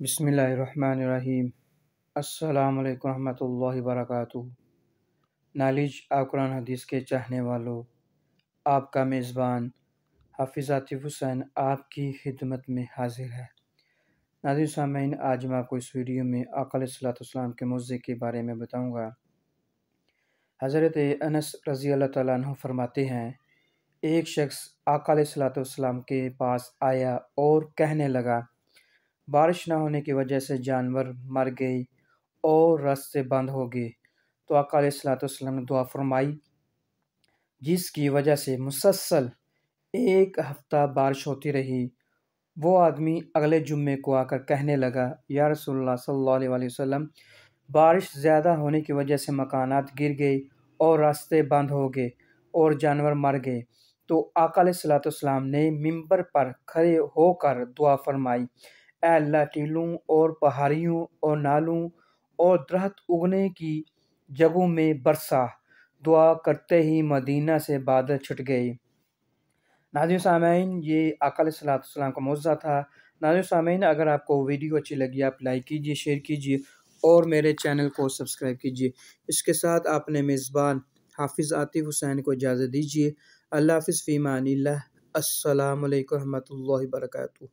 بسم اللہ الرحمن الرحیم۔ السلام علیکم ورحمۃ اللہ وبرکاتہ۔ نالج آپ قرآن حدیث کے چاہنے والوں، آپ کا میزبان حافظ عاطف حسین آپ کی خدمت میں حاضر ہے۔ ناظرین سامعین، آج میں آپ کو اس ویڈیو میں آقا علیہ الصلوۃ والسلام کے معجزے کے بارے میں بتاؤں گا۔ حضرت انس رضی اللہ تعالیٰ عنہ فرماتے ہیں، ایک شخص آقا علیہ الصلوۃ والسلام کے پاس آیا اور کہنے لگا، بارش نہ ہونے کی وجہ سے جانور مر گئے اور راستے بند ہو گئے۔ تو آقا علیہ الصلوۃ والسلام نے دعا فرمائی، جس کی وجہ سے مسلسل 1 ہفتہ بارش ہوتی رہی۔ وہ آدمی اگلے جمعے کو آ کر کہنے لگا، یا رسول اللہ صلی اللہ علیہ وسلم، بارش زیادہ ہونے کی وجہ سے مکانات گر گئے اور راستے بند ہو گئے اور جانور مر گئے۔ تو آقا علیہ الصلوۃ والسلام نے ممبر پر کھڑے ہو کر دعا فرمائی، اے اللہ، ٹیلوں اور پہاڑیوں اور نالوں اور درخت اگنے کی جگہوں میں برسا۔ دعا کرتے ہی مدینہ سے بادل چھٹ گئے۔ ناظرین سامعین، یہ آقا علیہ الصلوۃ والسلام کا معجزہ تھا۔ ناظرین سامعین، اگر آپ کو ویڈیو اچھی لگی آپ لائک کیجیے، شیئر کیجیے اور میرے چینل کو سبسکرائب کیجیے۔ اس کے ساتھ آپ نے میزبان حافظ عاطف حسین کو اجازت دیجیے۔ اللہ حافظ، فی امان اللہ۔ السلام علیکم ورحمۃ اللہ وبرکاتہ۔